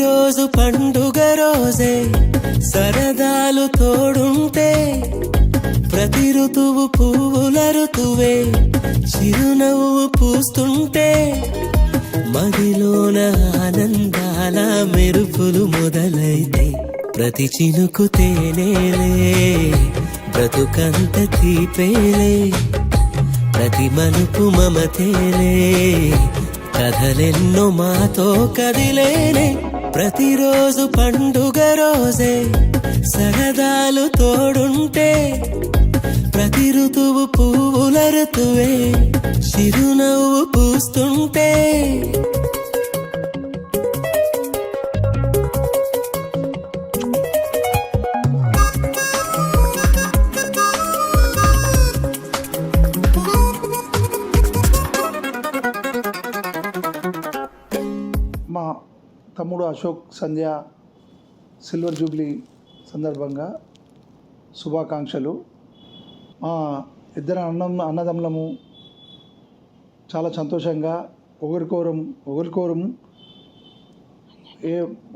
ప్రతిరోజు పండుగ రోజే సరదాలు తోడుంటే ప్రతి ఋతువు పువ్వుల ఋతువే చిరునవ్వు పూస్తుంటే మదిలోన ఆనందాల మెరుపులు మొదలైతే ప్రతి చినుకు తేనేలే బ్రతుకంత తీపేలే ప్రతి మలుపు మమతేలే కథలెన్నో మాతో కదిలేనే ప్రతిరోజు పండుగ రోజే సరదాలు తోడుంటే ప్రతి ఋతువు పువ్వుల ఋతువే చిరునవ్వు పూస్తుంటే మా తమ్ముడు అశోక్ సంధ్య సిల్వర్ జూబ్లీ సందర్భంగా శుభాకాంక్షలు. మా ఇద్దరు అన్నదమ్ములము చాలా సంతోషంగా ఒకరికోరం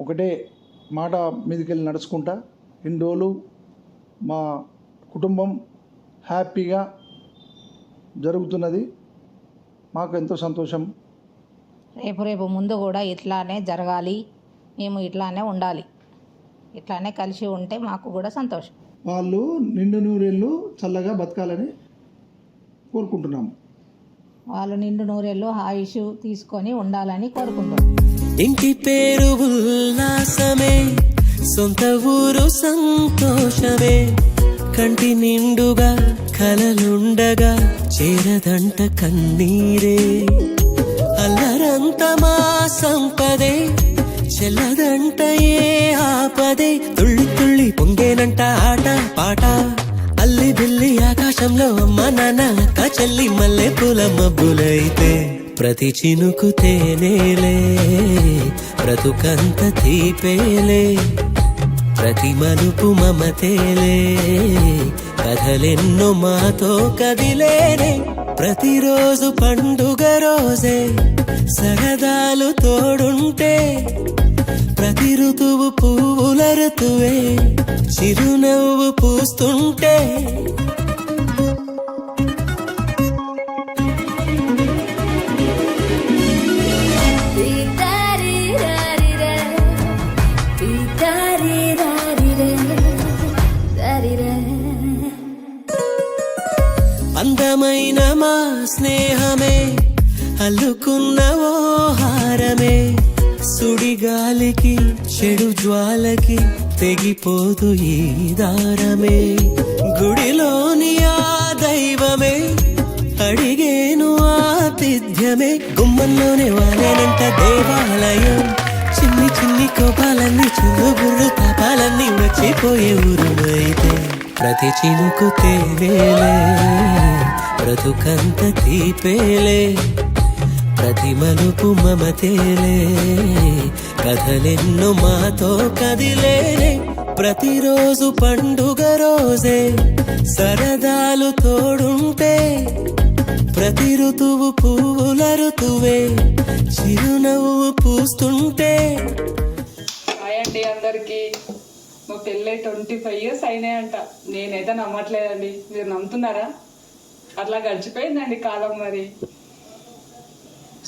ఒకటే మాట మీదకెళ్ళి నడుచుకుంటా ఇన్ని రోజులు మా కుటుంబం హ్యాపీగా జరుగుతున్నది. మాకు ఎంతో సంతోషం. రేపు ముందు కూడా ఇట్లానే జరగాలి, మేము ఇట్లానే ఉండాలి, ఇట్లానే కలిసి ఉంటే మాకు కూడా సంతోషం. వాళ్ళు నిండు నూరేళ్ళు చల్లగా బతకాలని కోరుకుంటున్నాము. వాళ్ళు నిండు నూరేళ్ళు ఆయుష్ తీసుకొని ఉండాలని కోరుకుంటున్నాం. ఇంటి పేరు ఉల్లాసమే, సొంత ఊరు సంతోషమే, కంటి నిండుగా కలలుండగా చేరదంట కన్నీరే, అల్లరంత మా సంపదే చెల్లదంట ఏ ఆపదే, తుళ్ళి తుళ్ళి పొంగేనంట ఆట పాట, అల్లి బిల్లి ఆకాశంలో అమ్మ నాన్న అక్క చెల్లి మల్లె పూల మబ్బులైతే ప్రతి చినుకు తేనేలే బ్రతుకంత తీపేలే ప్రతి మలుపు మమతేలే కథలెన్నో మాతో కదిలేనే ప్రతిరోజు పండుగ రోజే సరదాలు తోడుంటే ప్రతి ఋతువు పువ్వుల ఋతువే చిరునవ్వు పూస్తుంటే అందమైన మా స్నేహమే అల్లుకున్న ఓ హారమే, సుడిగాలికి చెడు జ్వాలకి తెగిపోదు ఈ దారమే, గుడిలోని ఆ దైవమే అడిగేను ఆతిథ్యమే, గుమ్మంలోనే వాలేనంట దేవాలయం, చిన్ని చిన్ని కోపాలన్నీ చిన్నుబుర్రు తాపాలన్నీ మర్చిపోయే ఊరునైతే ప్రతి చినుకు తేనేలే బ్రతుకంత తీపేలే ప్రతి మలుపు మమతేలే కథలెన్నో మాతో కదిలేనే ప్రతిరోజు పండుగ రోజే సరదాలు తోడుంటే ప్రతి ఋతువు పువ్వుల ఋతువే చిరునవ్వు పూస్తుంటే. హాయ్ అండి అందరికీ. మా పెళ్ళై 25 years అయినాయంట. నేనైతే నమ్మట్లేదండి, మీరు నమ్ముతున్నారా? అట్లా గడిచిపోయిందండి కాలం. మరి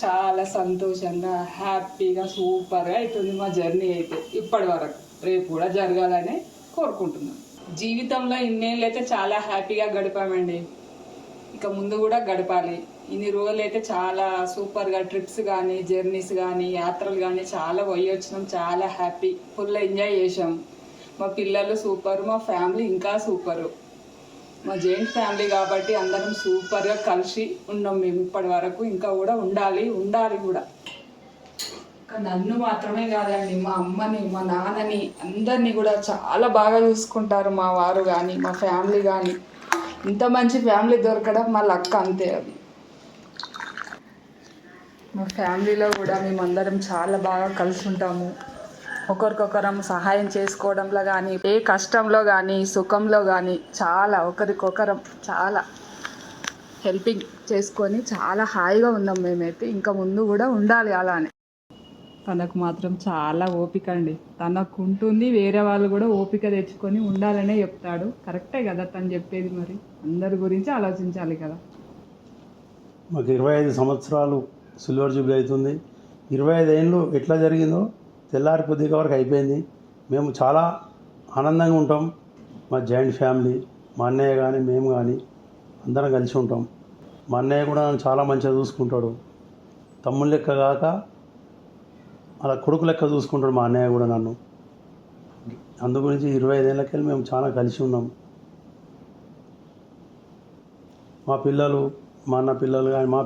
చాలా సంతోషంగా హ్యాపీగా సూపర్గా అవుతుంది మా జర్నీ అయితే ఇప్పటి వరకు. రేపు కూడా జరగాలని కోరుకుంటున్నాను. జీవితంలో ఇన్నేళ్ళు అయితే చాలా హ్యాపీగా గడిపామండి, ఇక ముందు కూడా గడపాలి. ఇన్ని రోజులు అయితే చాలా సూపర్గా ట్రిప్స్ కానీ జర్నీస్ కానీ యాత్రలు కానీ చాలా పోయి వచ్చినాం. చాలా హ్యాపీ, ఫుల్ ఎంజాయ్ చేసాం. మా పిల్లలు సూపర్, మా ఫ్యామిలీ ఇంకా సూపరు. మా జాయింట్ ఫ్యామిలీ కాబట్టి అందరం సూపర్గా కలిసి ఉన్నాం మేము ఇప్పటి వరకు. ఇంకా కూడా ఉండాలి కూడా. నన్ను మాత్రమే కాదండి, మా అమ్మని మా నాన్నని అందరినీ కూడా చాలా బాగా చూసుకుంటారు మా వారు కానీ మా ఫ్యామిలీ కానీ. ఇంత మంచి ఫ్యామిలీ దొరకడం మా లక్ అంతే. అది మా ఫ్యామిలీలో కూడా మేమందరం చాలా బాగా కలిసి ఉంటాము. ఒకరికొకరం సహాయం చేసుకోవడంలో కానీ ఏ కష్టంలో కానీ సుఖంలో కానీ చాలా ఒకరికొకరం చాలా హెల్పింగ్ చేసుకొని చాలా హాయిగా ఉన్నాం మేమైతే. ఇంకా ముందు కూడా ఉండాలి అలానే. తనకు మాత్రం చాలా ఓపిక అండి. తనకు ఉంటుంది, వేరే వాళ్ళు కూడా ఓపిక తెచ్చుకొని ఉండాలనే చెప్తాడు. కరెక్టే కదా తను చెప్పేది. మరి అందరి గురించి ఆలోచించాలి కదా. మాకు 25 సంవత్సరాలు సిల్వర్ జూబ్లీ అవుతుంది. 25 ఏళ్ళు ఎట్లా జరిగిందో తెల్లారి కొద్దిగా వరకు అయిపోయింది. మేము చాలా ఆనందంగా ఉంటాం. మా జాయింట్ ఫ్యామిలీ, మా అన్నయ్య కానీ మేము కానీ అందరం కలిసి ఉంటాం. మా అన్నయ్య కూడా నన్ను చాలా మంచిగా చూసుకుంటాడు. తమ్ముడు లెక్క కాక అలా కొడుకు లెక్క చూసుకుంటాడు మా అన్నయ్య కూడా నన్ను. అందు గురించి 25 ఏళ్ళకెళ్ళి మేము చాలా కలిసి ఉన్నాం. మా పిల్లలు, మా అన్న పిల్లలు కానీ మా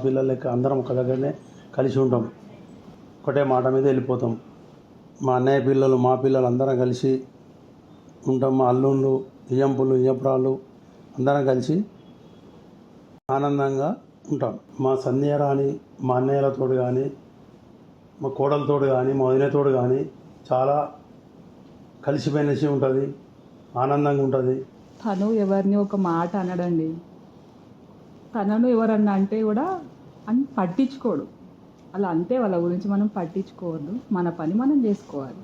పిల్లలు లెక్క అందరం ఒక దగ్గరనే కలిసి ఉంటాం. ఒకటే మాట మీద వెళ్ళిపోతాం. మా అన్నయ్య పిల్లలు, మా పిల్లలు అందరం కలిసి ఉంటాం. మా అల్లుళ్ళు, ఇయ్యంపులు, ఇయ్యపురాళ్ళు అందరం కలిసి ఆనందంగా ఉంటాం. మా సంధ్య రాని, మా అన్నయ్యలతో కానీ, మా కోడలతో కానీ, మా వదినతోడు కానీ చాలా కలిసిపోయినసి ఉంటుంది, ఆనందంగా ఉంటుంది. తను ఎవరిని ఒక మాట అనడండి. తనను ఎవరన్నా అంటే కూడా అని పట్టించుకోడు. అలా అంతే, వాళ్ళ గురించి మనం పట్టించుకోవద్దు, మన పని మనం చేసుకోవాలి,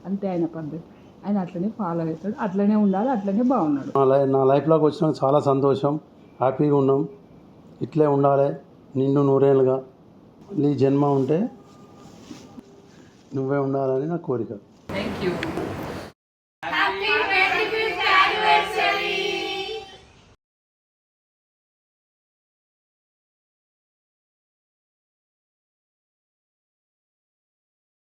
అంతే ఆయన పద్ధతి. ఆయన అట్లనే ఫాలో అవుతాడు, అట్లనే ఉండాలి, అట్లనే బాగున్నాడు. నా లైఫ్లోకి వచ్చిన చాలా సంతోషం, హ్యాపీగా ఉన్నాం. ఇట్లే ఉండాలి నిండు నూరేళ్ళుగా. నీ జన్మ ఉంటే నువ్వే ఉండాలని నా కోరిక. Thank you. Happy 25th